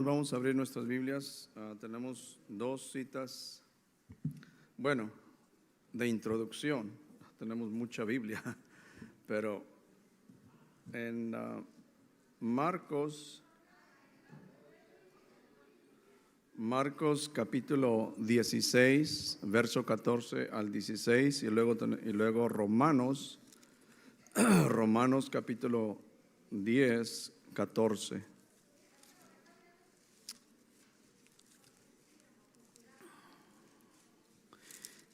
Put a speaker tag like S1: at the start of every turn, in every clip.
S1: Vamos a abrir nuestras Biblias. Tenemos dos citas, bueno, de introducción. Tenemos mucha Biblia, pero en Marcos capítulo 16, verso 14 al 16, y luego Romanos capítulo 10, 14.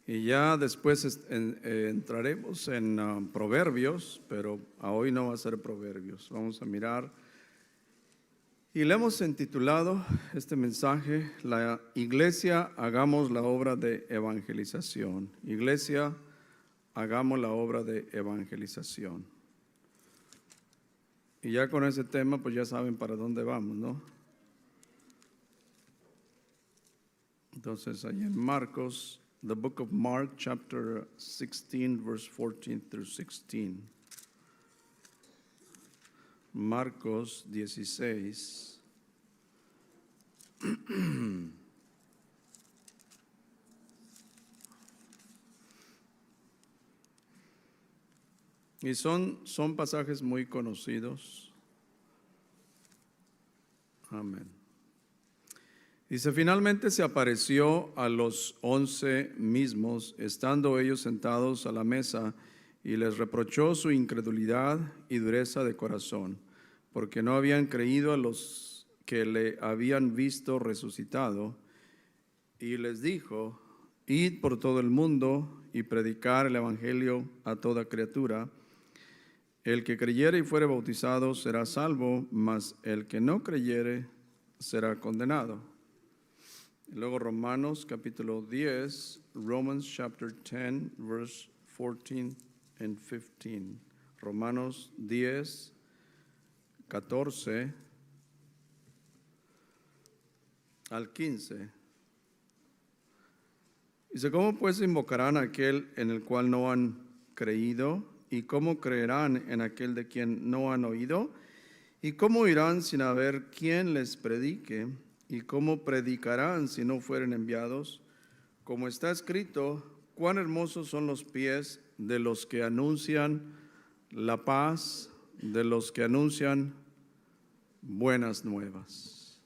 S1: Y ya después entraremos en Proverbios, pero hoy no va a ser Proverbios. Vamos a mirar, y le hemos intitulado este mensaje: La iglesia, hagamos la obra de evangelización. Iglesia, hagamos la obra de evangelización. Y ya con ese tema, pues ya saben para dónde vamos, ¿no? Entonces, ahí en Marcos, the book of Mark, chapter 16, verse 14 through 16. Marcos 16. Y son pasajes muy conocidos. Amén. Dice: finalmente se apareció a los 11 mismos, estando ellos sentados a la mesa, y les reprochó su incredulidad y dureza de corazón, porque no habían creído a los que le habían visto resucitado. Y les dijo: id por todo el mundo y predicar el evangelio a toda criatura. El que creyere y fuere bautizado será salvo, mas el que no creyere será condenado. Luego Romanos capítulo 10, Romans chapter 10, verse 14 and 15. Romanos 10, 14 al 15. Dice: ¿cómo pues invocarán a aquel en el cual no han creído? ¿Y cómo creerán en aquel de quien no han oído? ¿Y cómo irán sin haber quien les predique? ¿Y cómo predicarán si no fueren enviados? Como está escrito: cuán hermosos son los pies de los que anuncian la paz, de los que anuncian buenas nuevas.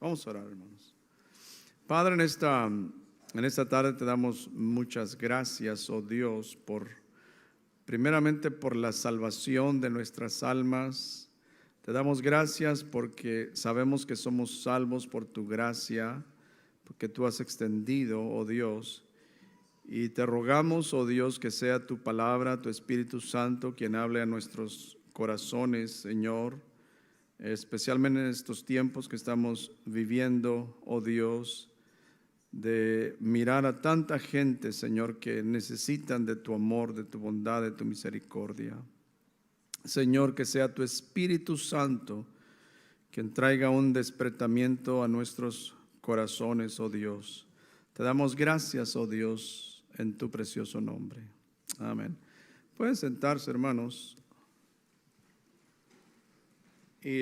S1: Vamos a orar, hermanos. Padre, en esta tarde te damos muchas gracias, oh Dios, primeramente por la salvación de nuestras almas. Te damos gracias porque sabemos que somos salvos por tu gracia, porque tú has extendido, oh Dios. Y te rogamos, oh Dios, que sea tu palabra, tu Espíritu Santo, quien hable a nuestros corazones, Señor, especialmente en estos tiempos que estamos viviendo, oh Dios, de mirar a tanta gente, Señor, que necesitan de tu amor, de tu bondad, de tu misericordia. Señor, que sea tu Espíritu Santo quien traiga un despertamiento a nuestros corazones, oh Dios. Te damos gracias, oh Dios, en tu precioso nombre. Amén. Pueden sentarse, hermanos. Y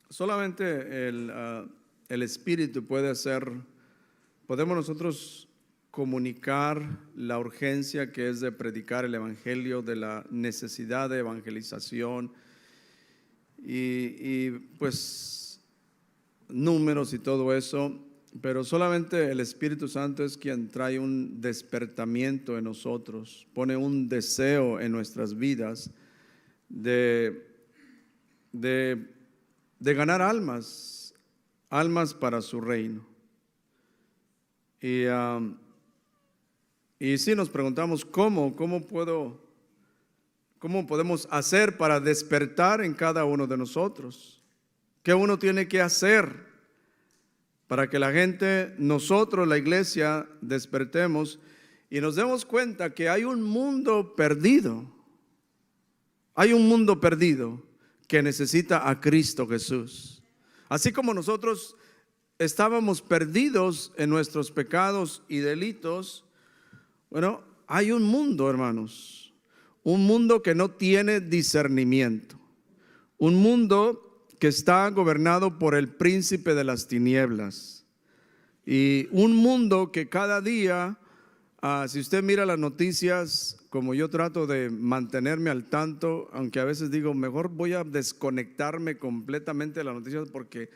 S1: solamente el Espíritu podemos nosotros comunicar la urgencia que es de predicar el evangelio, de la necesidad de evangelización y pues números y todo eso, pero solamente el Espíritu Santo es quien trae un despertamiento en nosotros, pone un deseo en nuestras vidas de ganar almas para su reino. Y si nos preguntamos cómo podemos hacer para despertar en cada uno de nosotros, ¿qué uno tiene que hacer para que la gente, nosotros, la iglesia, despertemos y nos demos cuenta que hay un mundo perdido? Hay un mundo perdido que necesita a Cristo Jesús. Así como nosotros estábamos perdidos en nuestros pecados y delitos, bueno, hay un mundo, hermanos, un mundo que no tiene discernimiento, un mundo que está gobernado por el príncipe de las tinieblas. Y un mundo que cada día, si usted mira las noticias, como yo trato de mantenerme al tanto, aunque a veces digo, mejor voy a desconectarme completamente de las noticias porque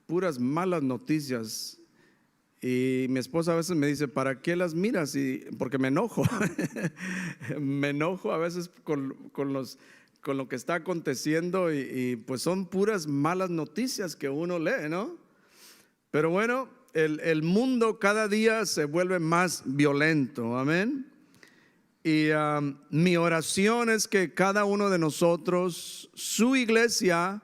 S1: puras malas noticias. Y mi esposa a veces me dice, ¿para qué las miras? Porque me enojo. Me enojo a veces con lo que está aconteciendo y pues son puras malas noticias que uno lee, ¿no? Pero bueno, el mundo cada día se vuelve más violento, amén. Y mi oración es que cada uno de nosotros, su iglesia,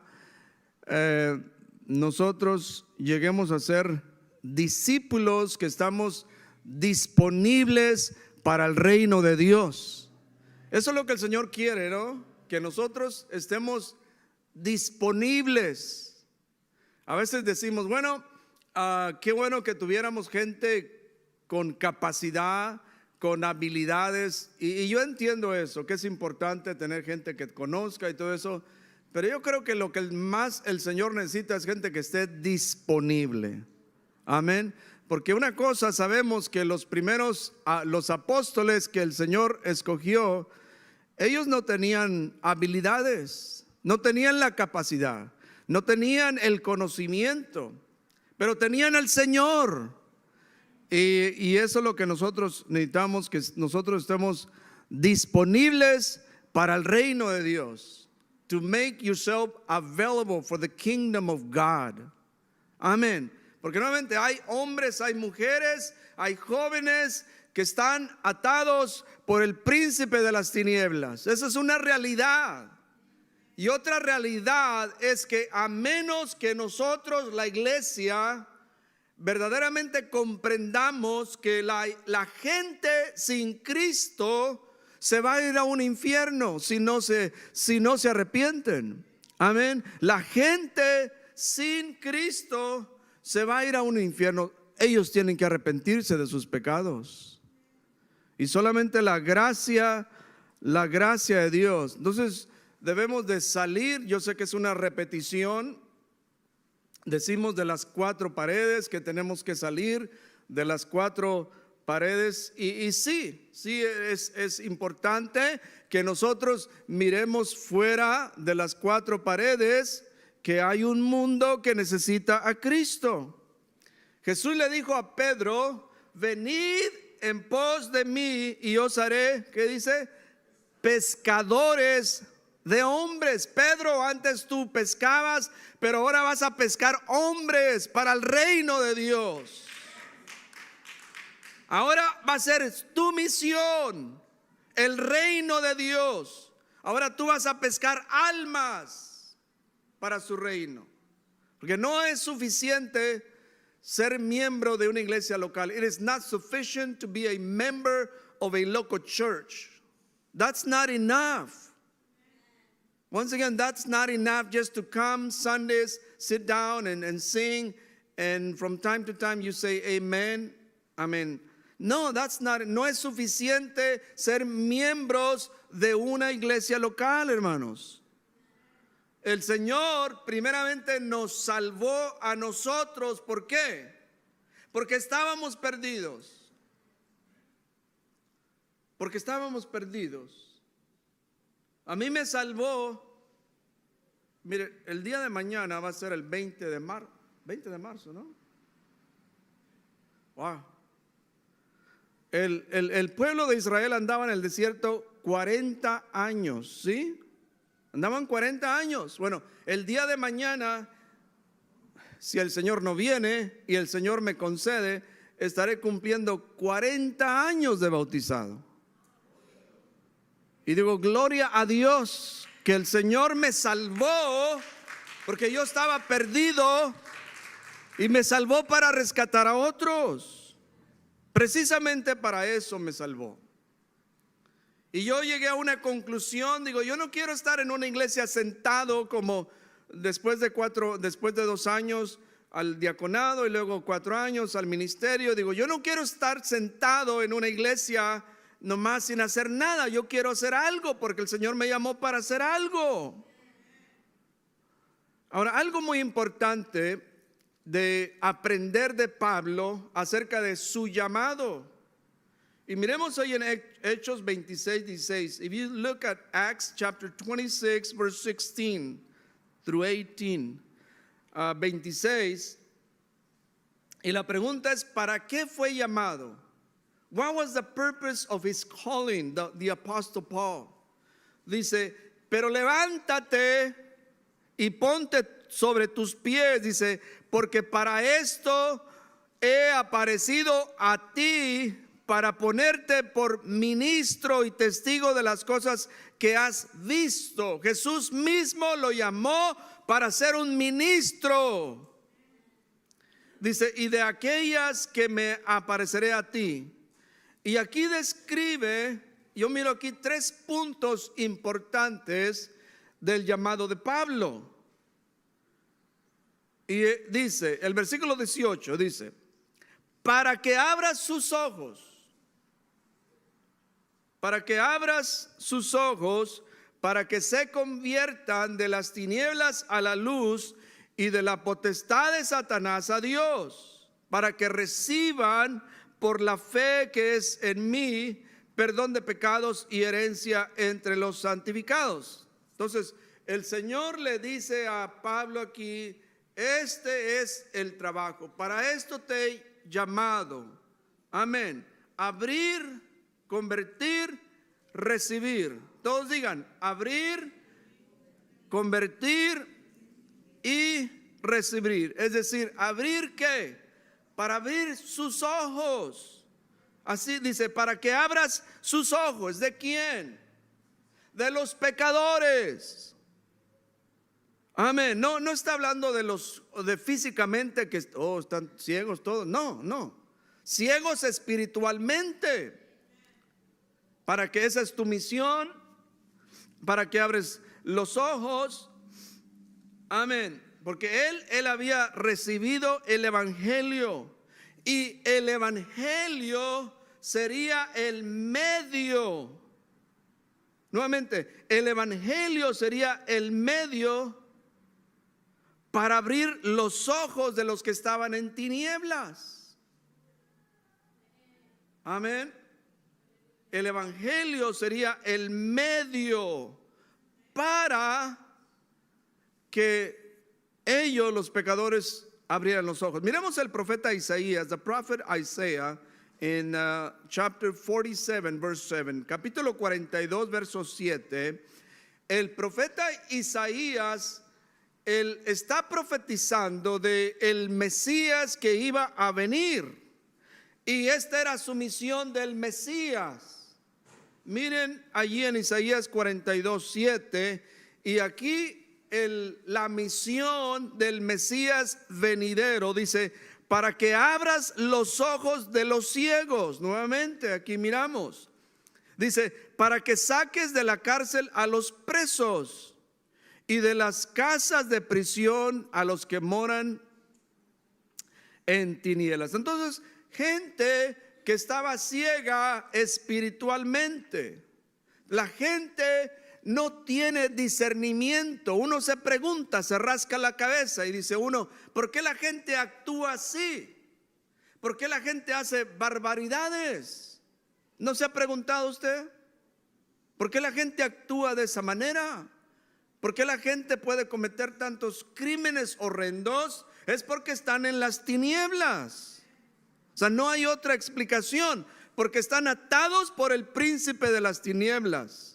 S1: nosotros lleguemos a ser discípulos que estamos disponibles para el reino de Dios. Eso es lo que el Señor quiere, ¿no? Que nosotros estemos disponibles. A veces decimos, bueno, qué bueno que tuviéramos gente con capacidad, con habilidades, y yo entiendo eso, que es importante tener gente que conozca y todo eso, pero yo creo que lo que más el Señor necesita es gente que esté disponible. Amén. Porque una cosa sabemos, que los primeros, los apóstoles que el Señor escogió, ellos no tenían habilidades, no tenían la capacidad, no tenían el conocimiento, pero tenían el Señor. Y eso es lo que nosotros necesitamos, que nosotros estemos disponibles para el reino de Dios. To make yourself available for the kingdom of God. Amén. Porque nuevamente hay hombres, hay mujeres, hay jóvenes que están atados por el príncipe de las tinieblas. Esa es una realidad. Y otra realidad es que a menos que nosotros, la iglesia, verdaderamente comprendamos que la gente sin Cristo se va a ir a un infierno si no se arrepienten. Amén. La gente sin Cristo se va a ir a un infierno. Ellos tienen que arrepentirse de sus pecados. Y solamente la gracia de Dios. Entonces debemos de salir. Yo sé que es una repetición. Decimos de las 4 paredes que tenemos que salir de las 4 paredes. Y sí es importante que nosotros miremos fuera de las 4 paredes, que hay un mundo que necesita a Cristo. Jesús le dijo a Pedro, venid en pos de mí y os haré, ¿qué dice? Pescadores de hombres. Pedro, antes tú pescabas, pero ahora vas a pescar hombres para el reino de Dios. Ahora va a ser tu misión, el reino de Dios. Ahora tú vas a pescar almas para su reino. Porque no es suficiente ser miembro de una iglesia local. It is not sufficient to be a member of a local church. That's not enough. Once again, that's not enough just to come Sundays, sit down and sing, and from time to time you say amen, amen. No, no es suficiente ser miembros de una iglesia local, hermanos. El Señor primeramente nos salvó a nosotros. ¿Por qué? Porque estábamos perdidos. Porque estábamos perdidos. A mí me salvó. Mire, el día de mañana va a ser el 20 de marzo, ¿no? Wow. El pueblo de Israel andaba en el desierto 40 años, ¿sí? Andaban 40 años. Bueno, el día de mañana, si el Señor no viene y el Señor me concede, estaré cumpliendo 40 años de bautizado. Y digo, gloria a Dios, que el Señor me salvó, porque yo estaba perdido y me salvó para rescatar a otros. Precisamente para eso me salvó. Y yo llegué a una conclusión, digo, yo no quiero estar en una iglesia sentado como después de 2 años al diaconado y luego 4 años al ministerio. Digo, yo no quiero estar sentado en una iglesia nomás sin hacer nada. Yo quiero hacer algo porque el Señor me llamó para hacer algo. Ahora, algo muy importante de aprender de Pablo acerca de su llamado. Y miremos ahí en Hechos 26, 16. If you look at Acts chapter 26, verse 16 through 18, 26. Y la pregunta es, ¿para qué fue llamado? What was the purpose of his calling, the Apostle Paul? Dice, pero levántate y ponte sobre tus pies, dice, porque para esto he aparecido a ti, para ponerte por ministro y testigo de las cosas que has visto. Jesús mismo lo llamó para ser un ministro. Dice, y de aquellas que me apareceré a ti. Y aquí describe, yo miro aquí 3 puntos importantes del llamado de Pablo. Y dice, el versículo 18 dice, para que abras sus ojos, para que abras sus ojos, para que se conviertan de las tinieblas a la luz y de la potestad de Satanás a Dios, para que reciban por la fe que es en mí perdón de pecados y herencia entre los santificados. Entonces, el Señor le dice a Pablo aquí, este es el trabajo, para esto te he llamado. Amén. Abrir, convertir, recibir. Todos digan, abrir, convertir y recibir. Es decir, ¿abrir qué? Para abrir sus ojos. Así dice, para que abras sus ojos. ¿De quién? De los pecadores. Amén. No está hablando de físicamente que están ciegos todos. No. Ciegos espiritualmente. Para que esa es tu misión. Para que abres los ojos. Amén. Porque él había recibido el evangelio. Y el evangelio sería el medio. Nuevamente, el evangelio sería el medio para abrir los ojos de los que estaban en tinieblas. Amén. El evangelio sería el medio para que ellos, los pecadores, abrieran los ojos. Miremos el profeta Isaías, the prophet Isaiah, in chapter 47, verse 7, capítulo 42, verso 7. El profeta Isaías, él está profetizando de el Mesías que iba a venir, y esta era su misión del Mesías. Miren allí en Isaías 42, 7, y aquí la misión del Mesías venidero dice, para que abras los ojos de los ciegos. Nuevamente aquí miramos, dice, para que saques de la cárcel a los presos y de las casas de prisión a los que moran en tinieblas. Entonces, gente que estaba ciega espiritualmente, la gente no tiene discernimiento. Uno se pregunta, se rasca la cabeza y dice uno, ¿por qué la gente actúa así? ¿Por qué la gente hace barbaridades? ¿No se ha preguntado usted? ¿Por qué la gente actúa de esa manera? ¿Por qué la gente puede cometer tantos crímenes horrendos? Es porque están en las tinieblas. O sea, no hay otra explicación, porque están atados por el príncipe de las tinieblas.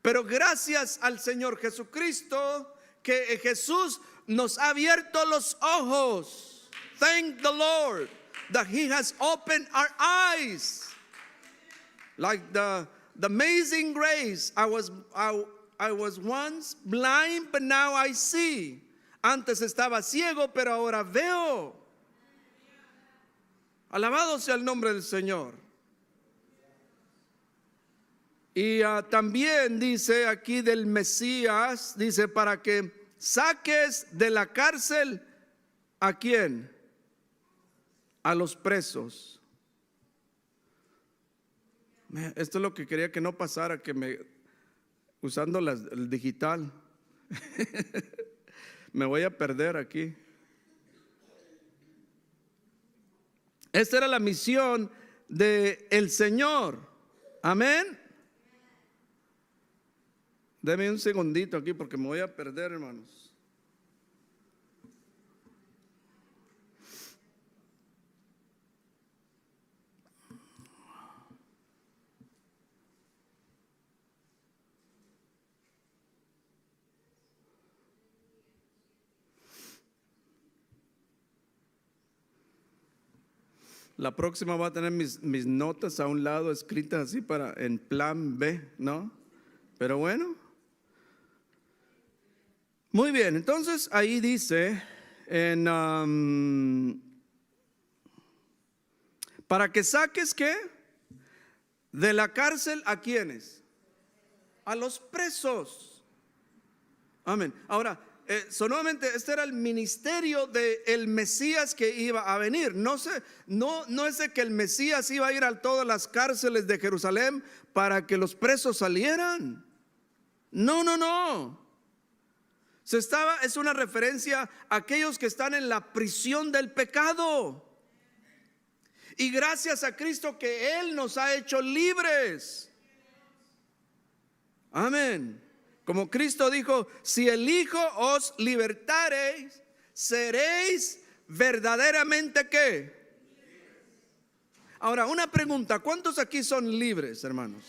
S1: Pero gracias al Señor Jesucristo, que Jesús nos ha abierto los ojos. Thank the Lord that He has opened our eyes. Like the amazing grace, I was once blind, but now I see. Antes estaba ciego, pero ahora veo. Alabado sea el nombre del Señor. Y también dice aquí del Mesías, dice, para que saques de la cárcel, ¿a quién? A los presos. Esto es lo que quería que no pasara, usando el digital. Me voy a perder aquí. Esta era la misión del Señor. Amén. Deme un segundito aquí porque me voy a perder, hermanos. La próxima voy a tener mis notas a un lado escritas así para en plan B, ¿no? Pero bueno. Muy bien, entonces ahí dice para que saques ¿qué? De la cárcel ¿a quiénes? A los presos. Amén. Ahora, solamente este era el ministerio del Mesías que iba a venir. No es de que el Mesías iba a ir a todas las cárceles de Jerusalén para que los presos salieran. No. Es una referencia a aquellos que están en la prisión del pecado. Y gracias a Cristo que Él nos ha hecho libres. Amén. Como Cristo dijo, si el Hijo os libertareis, seréis verdaderamente ¿qué? Ahora, una pregunta, ¿cuántos aquí son libres, hermanos?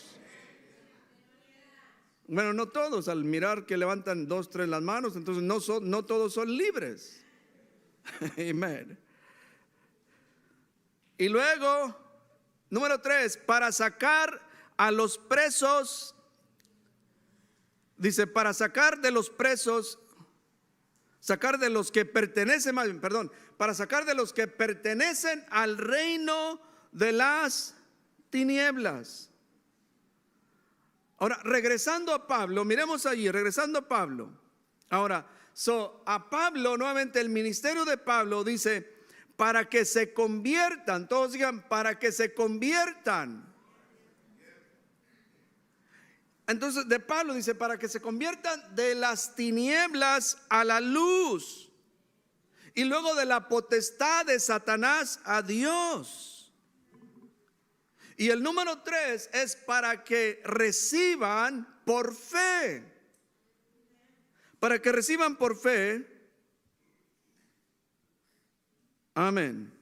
S1: Bueno, no todos, al mirar que levantan 2, 3 las manos, entonces no todos son libres. Amén. Y luego, número 3, para sacar a los presos. Dice, para sacar de los presos, sacar de los que pertenecen, para sacar de los que pertenecen al reino de las tinieblas. Ahora, regresando a Pablo, miremos allí, regresando a Pablo. Ahora, a Pablo, nuevamente el ministerio de Pablo dice, para que se conviertan, todos digan, para que se conviertan. Entonces de Pablo dice, para que se conviertan de las tinieblas a la luz. Y luego de la potestad de Satanás a Dios. Y el número 3 es para que reciban por fe. Para que reciban por fe. Amén.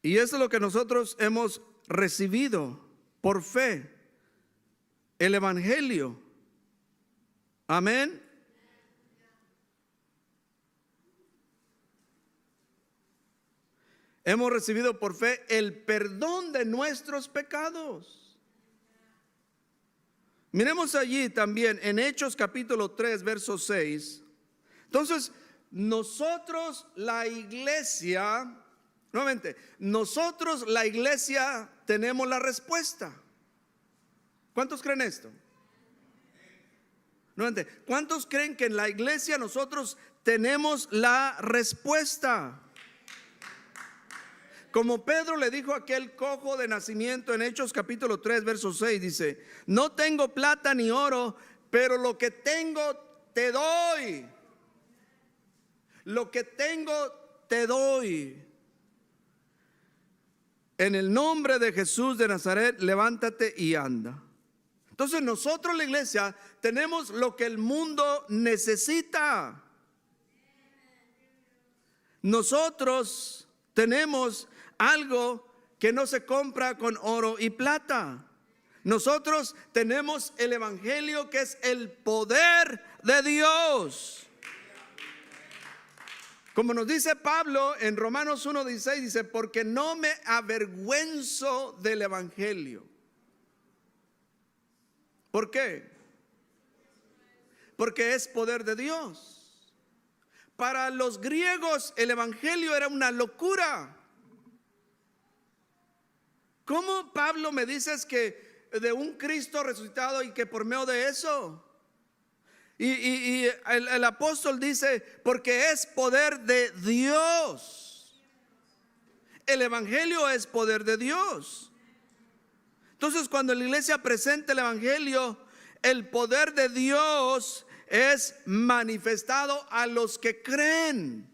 S1: Y eso es lo que nosotros hemos recibido por fe, el Evangelio. Amén. Hemos recibido por fe el perdón de nuestros pecados. Miremos allí también en Hechos capítulo 3, verso 6. Entonces, nosotros la iglesia... Nuevamente, nosotros la iglesia tenemos la respuesta. ¿Cuántos creen esto? Nuevamente, ¿cuántos creen que en la iglesia nosotros tenemos la respuesta? Como Pedro le dijo a aquel cojo de nacimiento en Hechos capítulo 3, verso 6, dice, no tengo plata ni oro, pero lo que tengo te doy. Lo que tengo te doy. En el nombre de Jesús de Nazaret, levántate y anda. Entonces nosotros, la iglesia, tenemos lo que el mundo necesita. Nosotros tenemos algo que no se compra con oro y plata. Nosotros tenemos el Evangelio, que es el poder de Dios. Como nos dice Pablo en Romanos 1:16, dice, porque no me avergüenzo del Evangelio. ¿Por qué? Porque es poder de Dios. Para los griegos el Evangelio era una locura. ¿Cómo, Pablo, me dices que de un Cristo resucitado y que por medio de eso? Y el apóstol dice, porque es poder de Dios. el evangelio es poder de Dios. Entonces, cuando la iglesia presenta el evangelio, el poder de Dios es manifestado a los que creen.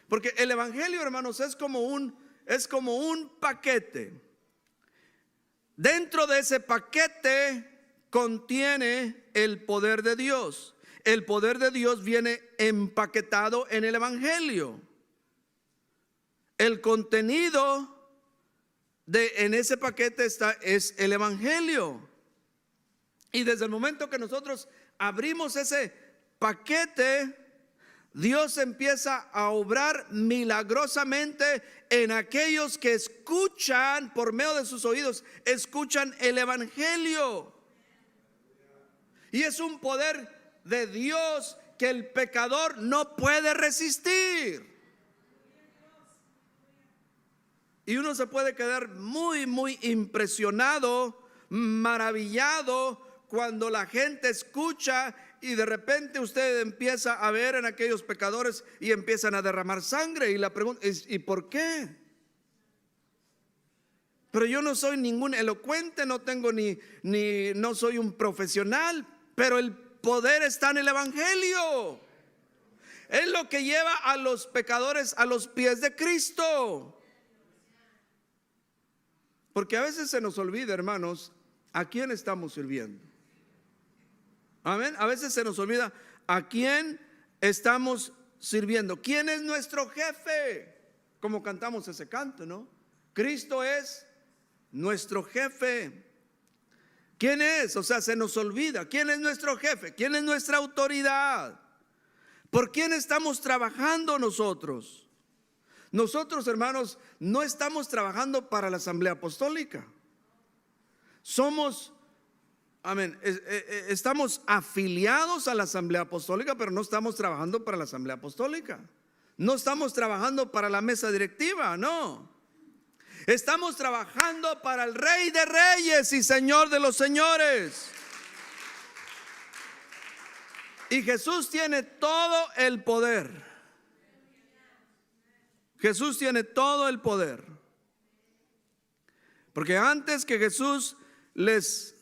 S1: Porque el evangelio, hermanos, es como un paquete. Dentro de ese paquete contiene el poder de Dios. El poder de Dios viene empaquetado en el evangelio. El contenido en ese paquete es el evangelio. Y desde el momento que nosotros abrimos ese paquete, Dios empieza a obrar milagrosamente en aquellos que escuchan por medio de sus oídos, escuchan el evangelio. Y es un poder de Dios que el pecador no puede resistir. Y uno se puede quedar muy, muy impresionado, maravillado, cuando la gente escucha y de repente usted empieza a ver en aquellos pecadores y empiezan a derramar sangre. Y la pregunta es, ¿y por qué? Pero yo no soy ningún elocuente, no tengo no soy un profesional, pero el poder está en el evangelio. Es lo que lleva a los pecadores a los pies de Cristo. Porque a veces se nos olvida, hermanos, a quién estamos sirviendo. Amén. A veces se nos olvida a quién estamos sirviendo. ¿Quién es nuestro jefe? Como cantamos ese canto, ¿no? Cristo es nuestro jefe. ¿Quién es? O sea, se nos olvida. ¿Quién es nuestro jefe? ¿Quién es nuestra autoridad? ¿Por quién estamos trabajando nosotros? Nosotros, hermanos, no estamos trabajando para la Asamblea Apostólica. Somos, amén, estamos afiliados a la Asamblea Apostólica, pero no estamos trabajando para la Asamblea Apostólica. No estamos trabajando para la mesa directiva, no. Estamos trabajando para el Rey de Reyes y Señor de los Señores. Y Jesús tiene todo el poder. Jesús tiene todo el poder. Porque antes que Jesús les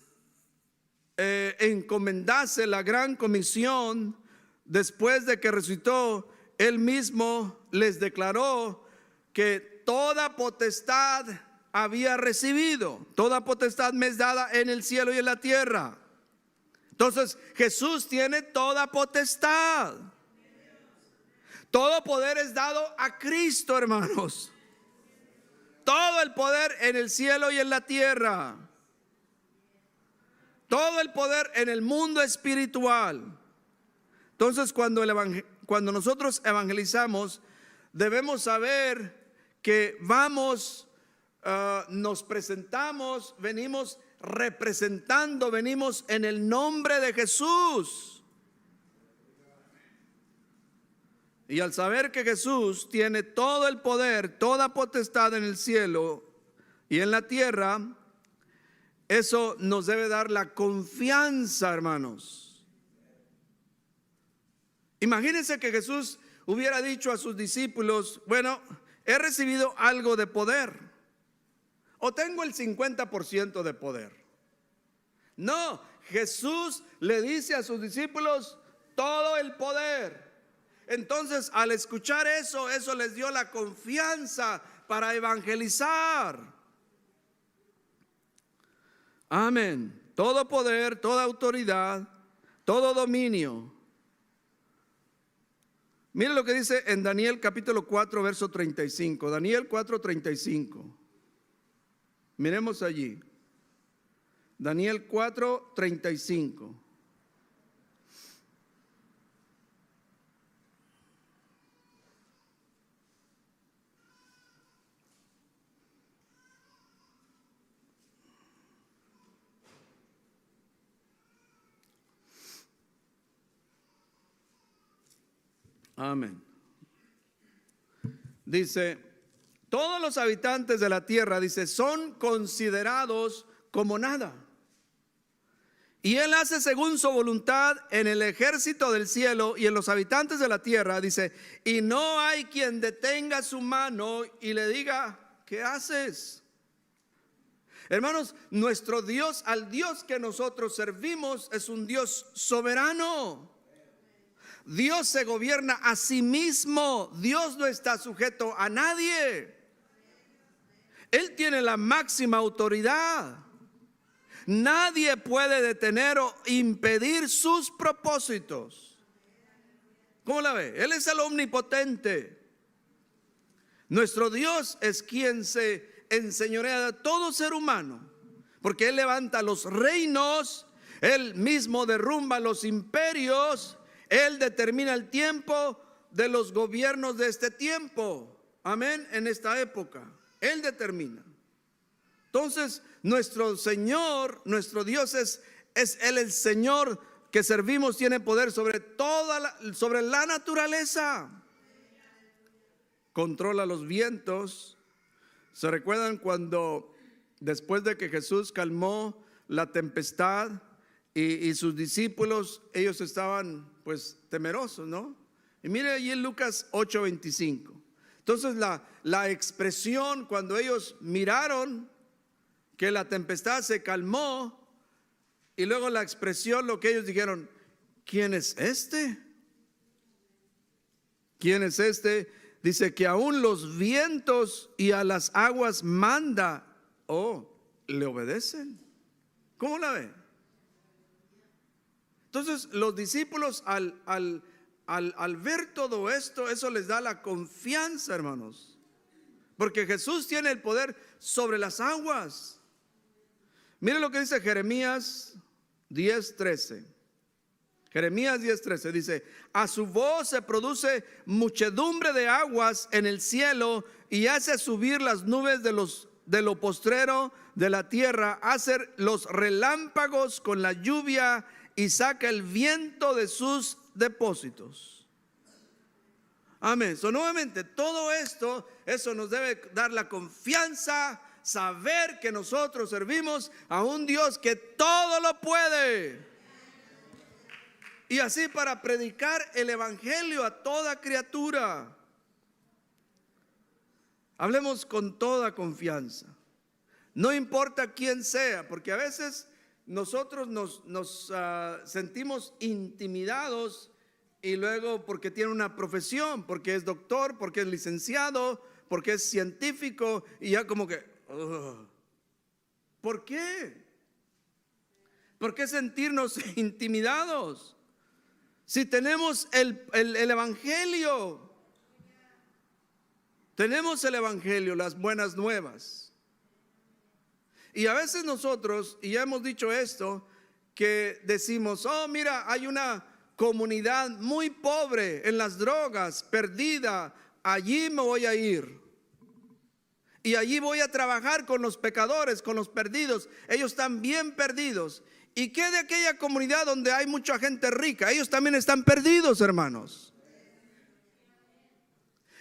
S1: encomendase la gran comisión, después de que resucitó, Él mismo les declaró que toda potestad había recibido. Toda potestad me es dada en el cielo y en la tierra. Entonces Jesús tiene toda potestad. Todo poder es dado a Cristo, hermanos. Todo el poder en el cielo y en la tierra. Todo el poder en el mundo espiritual. Entonces, cuando nosotros evangelizamos, debemos saber que nos presentamos, venimos representando, venimos en el nombre de Jesús. Y al saber que Jesús tiene todo el poder, toda potestad en el cielo y en la tierra, eso nos debe dar la confianza, hermanos. Imagínense que Jesús hubiera dicho a sus discípulos: bueno, he recibido algo de poder, o tengo el 50% de poder. No, Jesús le dice a sus discípulos todo el poder. Entonces, al escuchar eso les dio la confianza para evangelizar. Amén. Todo poder, toda autoridad, todo dominio. Miren lo que dice en Daniel capítulo 4, verso 35. Daniel 4, 35. Miremos allí. Daniel 4, 35. Amén. Dice: todos los habitantes de la tierra, dice, son considerados como nada. y Él hace según su voluntad en el ejército del cielo y en los habitantes de la tierra. Dice, y no hay quien detenga su mano y le diga, ¿qué haces? Hermanos, nuestro Dios, al Dios que nosotros servimos, es un Dios soberano. Dios se gobierna a sí mismo. Dios no está sujeto a nadie. Él tiene la máxima autoridad. Nadie puede detener o impedir sus propósitos. ¿Cómo la ve? Él es el omnipotente. Nuestro Dios es quien se enseñorea de todo ser humano, porque Él levanta los reinos, Él mismo derrumba los imperios, Él determina el tiempo de los gobiernos de este tiempo. Amén, en esta época Él determina. Entonces nuestro Señor, nuestro Dios es Él el Señor que servimos, tiene poder sobre sobre la naturaleza. Controla los vientos. ¿Se recuerdan cuando después de que Jesús calmó la tempestad y sus discípulos, ellos estaban pues temerosos, ¿no? Y mire allí en Lucas 8:25. Entonces la expresión cuando ellos miraron que la tempestad se calmó, y luego la expresión, lo que ellos dijeron, ¿quién es este? ¿Quién es este? Dice que aún los vientos y a las aguas manda, le obedecen. ¿Cómo la ve? Entonces los discípulos al ver todo esto, eso les da la confianza, hermanos, porque Jesús tiene el poder sobre las aguas. Mire lo que dice Jeremías 10:13. Jeremías 10:13 dice, a su voz se produce muchedumbre de aguas en el cielo y hace subir las nubes de lo postrero de la tierra, hace los relámpagos con la lluvia y saca el viento de sus depósitos. Amén. Nuevamente, todo esto, eso nos debe dar la confianza, saber que nosotros servimos a un Dios que todo lo puede. Y así para predicar el evangelio a toda criatura. Hablemos con toda confianza. No importa quién sea, porque a veces nosotros nos sentimos intimidados, y luego porque tiene una profesión, porque es doctor, porque es licenciado, porque es científico, y ya como que, ¿por qué? ¿Por qué sentirnos intimidados? Si tenemos el evangelio, tenemos el evangelio, las buenas nuevas. Y a veces nosotros, y ya hemos dicho esto, que decimos, mira, hay una comunidad muy pobre en las drogas, perdida, allí me voy a ir. Y allí voy a trabajar con los pecadores, con los perdidos. Ellos están bien perdidos. ¿Y qué de aquella comunidad donde hay mucha gente rica? Ellos también están perdidos, hermanos.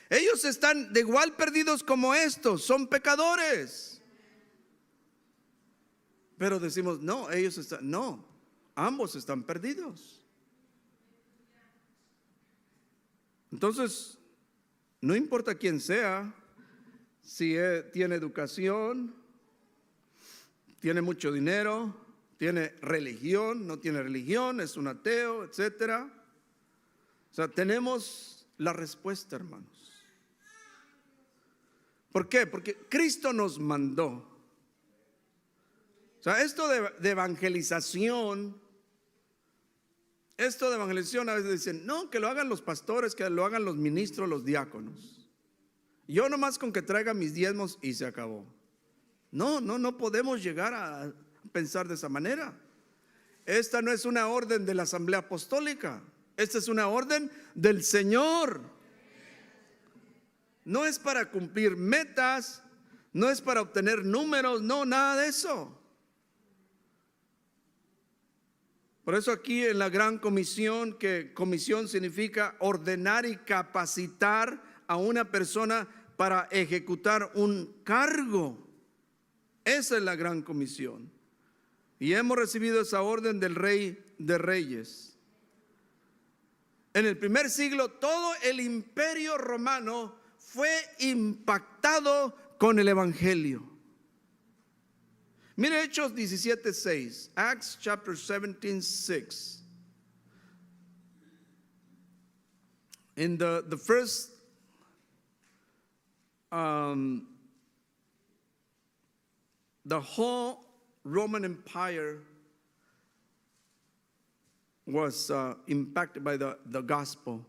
S1: Ellos están de igual perdidos como estos, son pecadores. Pero decimos, no, ambos están perdidos. Entonces, no importa quién sea, si tiene educación, tiene mucho dinero, tiene religión, no tiene religión, es un ateo, etcétera. O sea, tenemos la respuesta, hermanos. ¿Por qué? Porque Cristo nos mandó. O sea, esto de evangelización, a veces dicen, no, que lo hagan los pastores, que lo hagan los ministros, los diáconos. Yo nomás con que traiga mis diezmos y se acabó. No podemos llegar a pensar de esa manera. Esta no es una orden de la Asamblea Apostólica, esta es una orden del Señor. No es para cumplir metas, no es para obtener números, no, nada de eso. Por eso aquí en la gran comisión, que comisión significa ordenar y capacitar a una persona para ejecutar un cargo. Esa es la gran comisión. Y hemos recibido esa orden del Rey de Reyes. En el primer siglo todo el imperio romano fue impactado con el evangelio. Mire Hechos 17:6. Acts chapter 17:6. In the first the whole Roman Empire was impacted by the gospel.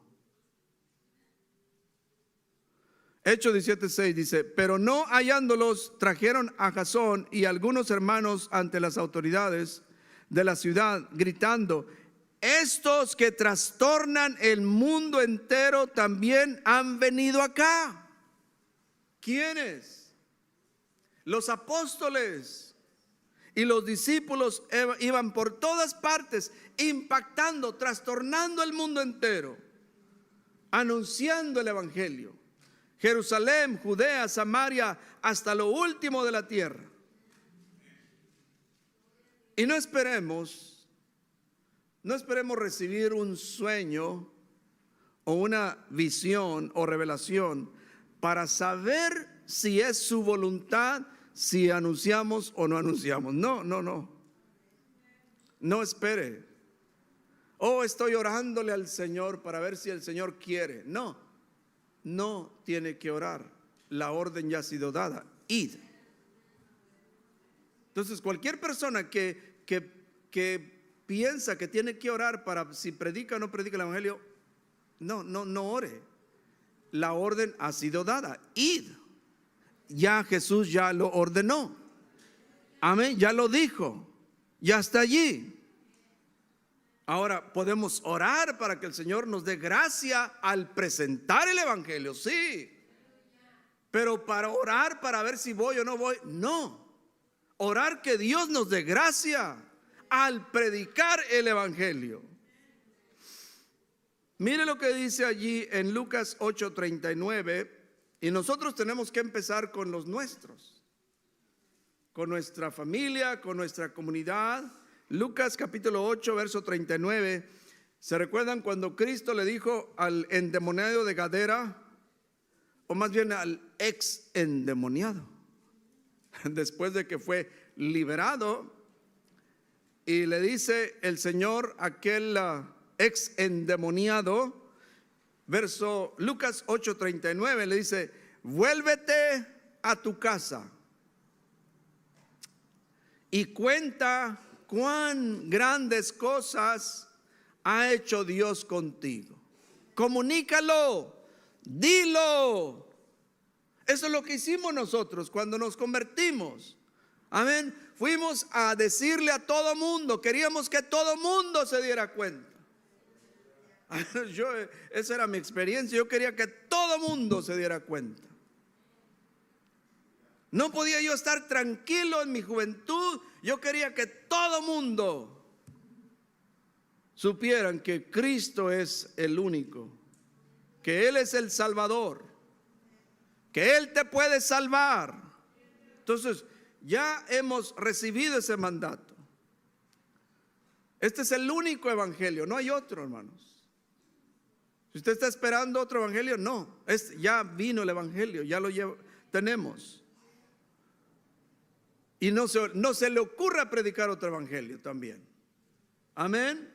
S1: Hechos 17:6 dice: pero no hallándolos, trajeron a Jasón y algunos hermanos ante las autoridades de la ciudad, gritando: estos que trastornan el mundo entero también han venido acá. ¿Quiénes? Los apóstoles y los discípulos iban por todas partes, impactando, trastornando el mundo entero, anunciando el evangelio. Jerusalén, Judea, Samaria, hasta lo último de la tierra. Y no esperemos recibir un sueño o una visión o revelación para saber si es su voluntad, si anunciamos o no anunciamos. No espere. Estoy orándole al Señor para ver si el Señor quiere. No tiene que orar. La orden ya ha sido dada. Id. Entonces cualquier persona que piensa que tiene que orar para si predica o no predica el evangelio, no ore. La orden ha sido dada. Id. Ya Jesús ya lo ordenó. Amén. Ya lo dijo. Ya está allí. Ahora podemos orar para que el Señor nos dé gracia al presentar el evangelio, sí. Pero para orar para ver si voy o no voy, no. Orar que Dios nos dé gracia al predicar el evangelio. Mire lo que dice allí en Lucas 8:39. Y nosotros tenemos que empezar con los nuestros, con nuestra familia, con nuestra comunidad. Lucas capítulo 8, verso 39. ¿Se recuerdan cuando Cristo le dijo al endemoniado de Gadara, o más bien al ex endemoniado, después de que fue liberado, y le dice el Señor a aquel ex endemoniado, Lucas 8:39, le dice: vuélvete a tu casa y cuenta cuán grandes cosas ha hecho Dios contigo. Comunícalo, dilo. Eso es lo que hicimos nosotros cuando nos convertimos. Amén. Fuimos a decirle a todo mundo, queríamos que todo mundo se diera cuenta. Esa era mi experiencia. Yo quería que todo mundo se diera cuenta. No podía yo estar tranquilo en mi juventud. Yo quería que todo mundo supieran que Cristo es el único, que Él es el Salvador, que Él te puede salvar. Entonces ya hemos recibido ese mandato. Este es el único evangelio, no hay otro, hermanos. Si usted está esperando otro evangelio, no, ya vino el evangelio, ya lo tenemos. Y no se le ocurra predicar otro evangelio también. Amén.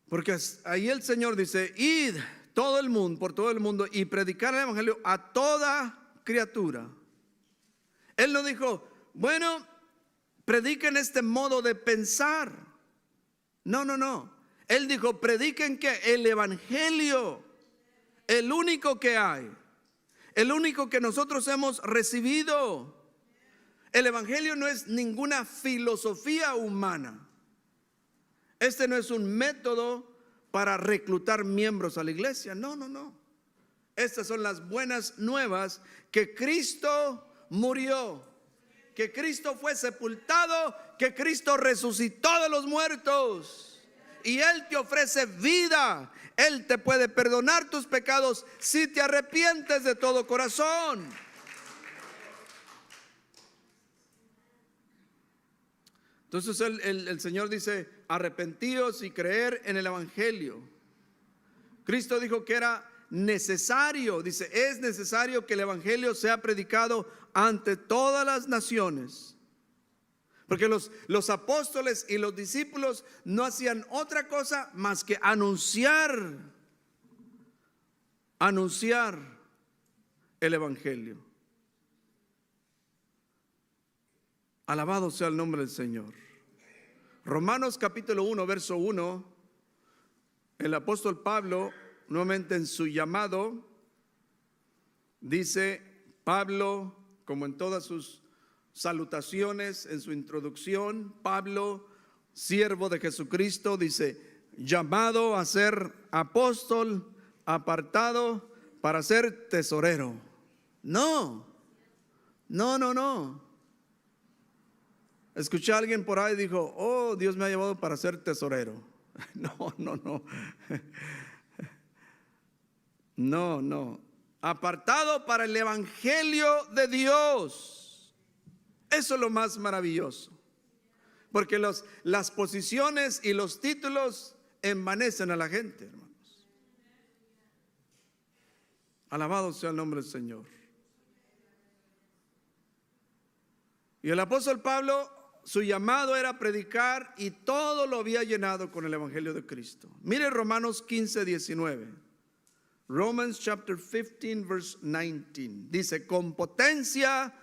S1: Porque ahí el Señor dice: id todo el mundo, por todo el mundo, y predicar el evangelio a toda criatura. Él no dijo: bueno, prediquen este modo de pensar. No. Él dijo: prediquen que el evangelio, el único que hay, el único que nosotros hemos recibido. El evangelio no es ninguna filosofía humana. Este no es un método para reclutar miembros a la iglesia. No. Estas son las buenas nuevas: que Cristo murió, que Cristo fue sepultado, que Cristo resucitó de los muertos. Y Él te ofrece vida. Él te puede perdonar tus pecados si te arrepientes de todo corazón. Entonces el Señor dice, arrepentíos y creer en el Evangelio. Cristo dijo que era necesario, dice, es necesario que el Evangelio sea predicado ante todas las naciones. Porque los apóstoles y los discípulos no hacían otra cosa más que anunciar el Evangelio. Alabado sea el nombre del Señor. Romanos capítulo 1, verso 1, el apóstol Pablo, nuevamente en su llamado, dice Pablo, como en todas sus salutaciones, en su introducción, Pablo, siervo de Jesucristo, dice, llamado a ser apóstol, apartado para ser tesorero. No. Escuché a alguien por ahí y dijo, oh, Dios me ha llamado para ser tesorero. No. Apartado para el Evangelio de Dios. Eso es lo más maravilloso. Porque las posiciones y los títulos envanecen a la gente, hermanos. Alabado sea el nombre del Señor. Y el apóstol Pablo, su llamado era predicar y todo lo había llenado con el Evangelio de Cristo. Mire Romanos 15, 19. Romans chapter 15 verse 19. Dice, con potencia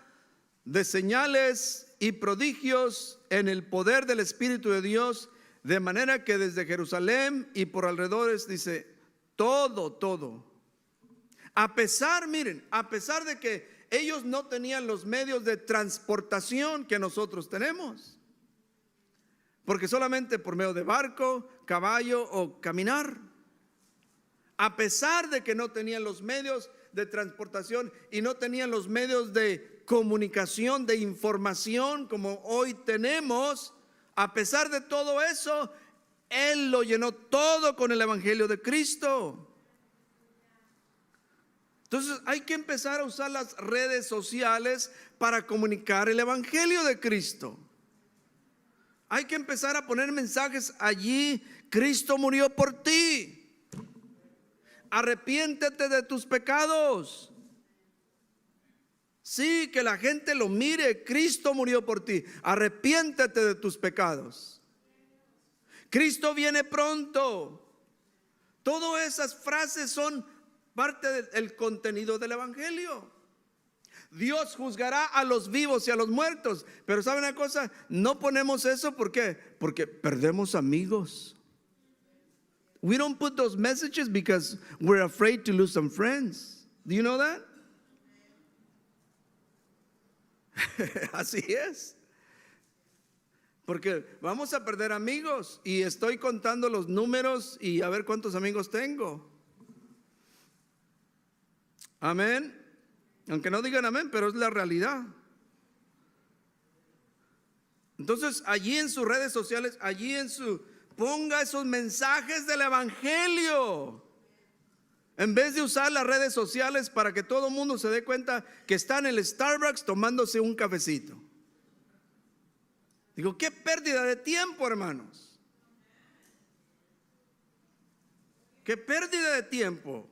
S1: de señales y prodigios en el poder del Espíritu de Dios, de manera que desde Jerusalén y por alrededores, dice, todo. A pesar de que ellos no tenían los medios de transportación que nosotros tenemos, porque solamente por medio de barco, caballo o caminar. A pesar de que no tenían los medios de transportación y no tenían los medios de comunicación, de información como hoy tenemos, a pesar de todo eso, Él lo llenó todo con el Evangelio de Cristo. Entonces hay que empezar a usar las redes sociales para comunicar el Evangelio de Cristo. Hay que empezar a poner mensajes allí. Cristo murió por ti. Arrepiéntete de tus pecados. Sí, que la gente lo mire. Cristo murió por ti. Arrepiéntete de tus pecados. Cristo viene pronto. Todas esas frases son parte del contenido del Evangelio. Dios juzgará a los vivos y a los muertos. Pero ¿saben una cosa? No ponemos eso. ¿Por qué? Porque perdemos amigos. We don't put those messages because we're afraid to lose some friends. Do you know that? Así es. Porque vamos a perder amigos. Y estoy contando los números y a ver cuántos amigos tengo. Amén. Aunque no digan amén, pero es la realidad. Entonces allí en sus redes sociales, ponga esos mensajes del Evangelio. En vez de usar las redes sociales para que todo el mundo se dé cuenta que está en el Starbucks tomándose un cafecito. Digo, qué pérdida de tiempo, hermanos. Qué pérdida de tiempo.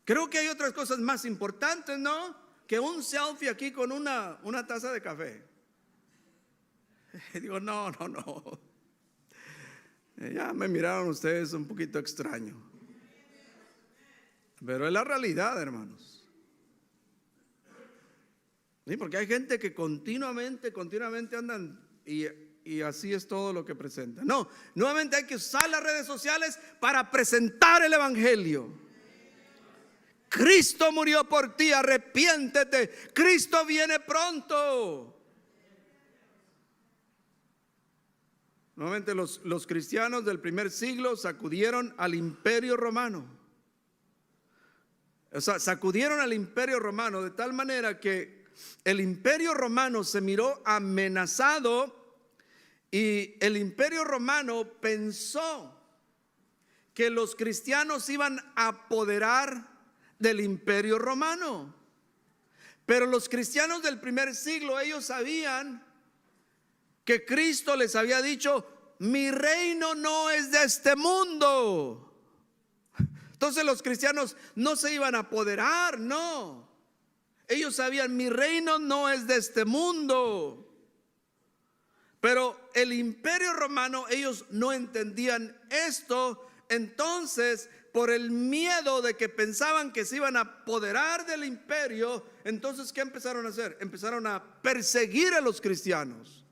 S1: Creo que hay otras cosas más importantes, ¿no? Que un selfie aquí con una taza de café. Digo, no. Ya me miraron ustedes un poquito extraño. Pero es la realidad, hermanos. Sí, porque hay gente que continuamente andan y así es todo lo que presentan. No, nuevamente hay que usar las redes sociales para presentar el Evangelio. Cristo murió por ti, arrepiéntete. Cristo viene pronto. Nuevamente los cristianos del primer siglo sacudieron al imperio romano. O sea, sacudieron al imperio romano de tal manera que el imperio romano se miró amenazado y el imperio romano pensó que los cristianos iban a apoderar del imperio romano. Pero los cristianos del primer siglo, ellos sabían que Cristo les había dicho: mi reino no es de este mundo. Entonces los cristianos no se iban a apoderar, no. Ellos sabían: mi reino no es de este mundo. Pero el imperio romano, ellos no entendían esto. Entonces, por el miedo de que pensaban que se iban a apoderar del imperio, entonces ¿qué empezaron a hacer? Empezaron a perseguir a los cristianos.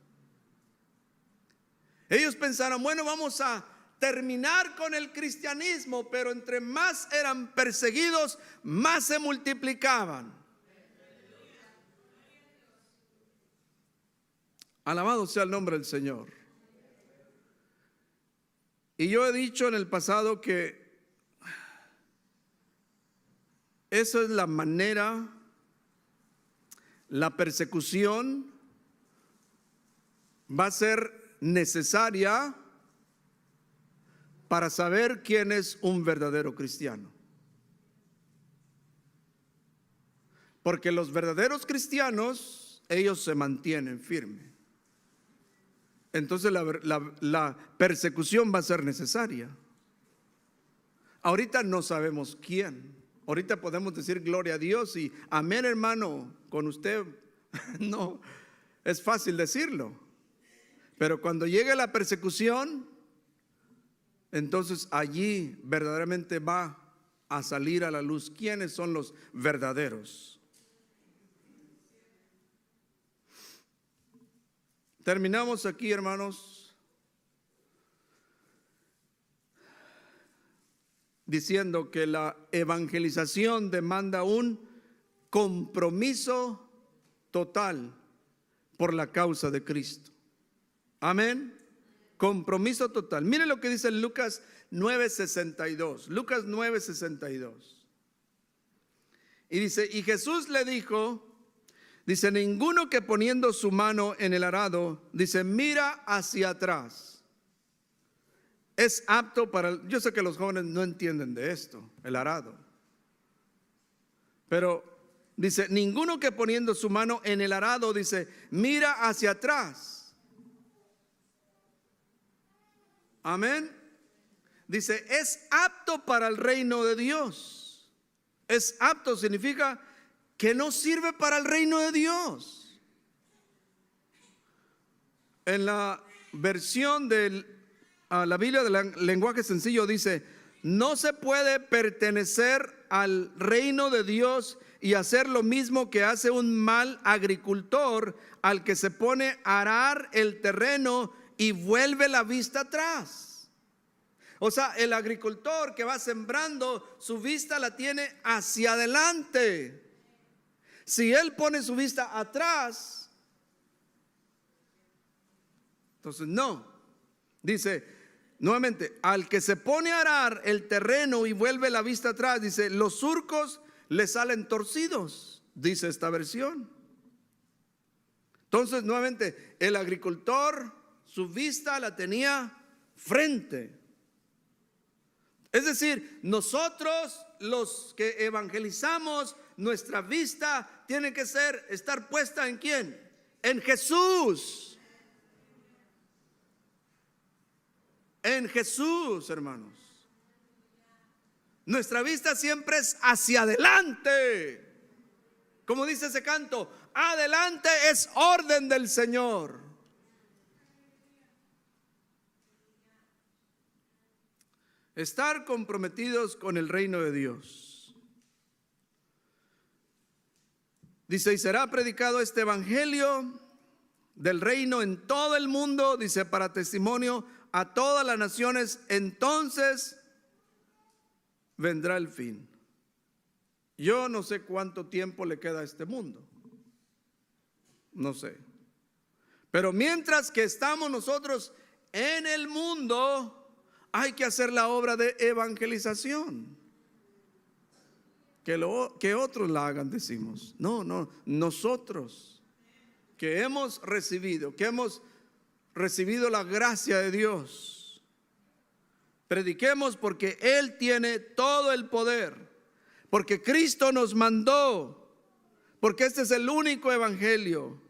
S1: Ellos pensaron: bueno, vamos a terminar con el cristianismo. Pero entre más eran perseguidos, más se multiplicaban. Alabado sea el nombre del Señor. Y yo he dicho en el pasado que esa es la manera, la persecución va a ser necesaria para saber quién es un verdadero cristiano. Porque los verdaderos cristianos, ellos se mantienen firmes. Entonces la persecución va a ser necesaria. Ahorita no sabemos quién. Ahorita podemos decir gloria a Dios y amén, hermano, con usted. No, es fácil decirlo. Pero cuando llegue la persecución, entonces allí verdaderamente va a salir a la luz quiénes son los verdaderos. Terminamos aquí, hermanos, diciendo que la evangelización demanda un compromiso total por la causa de Cristo. Amén. Compromiso total. Mire lo que dice Lucas 9:62. Lucas 9:62. Y dice: y Jesús le dijo, dice: ninguno que poniendo su mano en el arado, dice, mira hacia atrás, es apto para yo sé que los jóvenes no entienden de esto, el arado. Pero dice: ninguno que poniendo su mano en el arado, dice, mira hacia atrás. Amén. Dice: es apto para el reino de Dios. Es apto significa que no sirve para el reino de Dios. En la versión de la Biblia del lenguaje sencillo dice: no se puede pertenecer al reino de Dios y hacer lo mismo que hace un mal agricultor al que se pone a arar el terreno y vuelve la vista atrás. O sea, el agricultor que va sembrando, su vista la tiene hacia adelante. Si él pone su vista atrás, entonces no. Dice nuevamente: al que se pone a arar el terreno y vuelve la vista atrás, dice, los surcos le salen torcidos, dice esta versión. Entonces nuevamente el agricultor, su vista la tenía frente. Es decir, nosotros los que evangelizamos, nuestra vista tiene que estar puesta ¿en quién? En Jesús. En Jesús, hermanos. Nuestra vista siempre es hacia adelante. Como dice ese canto: adelante es orden del Señor. Estar comprometidos con el reino de Dios. Dice: y será predicado este evangelio del reino en todo el mundo, dice, para testimonio a todas las naciones, entonces vendrá el fin. Yo no sé cuánto tiempo le queda a este mundo, no sé, pero mientras que estamos nosotros en el mundo, hay que hacer la obra de evangelización. Que otros la hagan, decimos. No, nosotros que hemos recibido la gracia de Dios, prediquemos, porque Él tiene todo el poder, porque Cristo nos mandó, porque este es el único evangelio.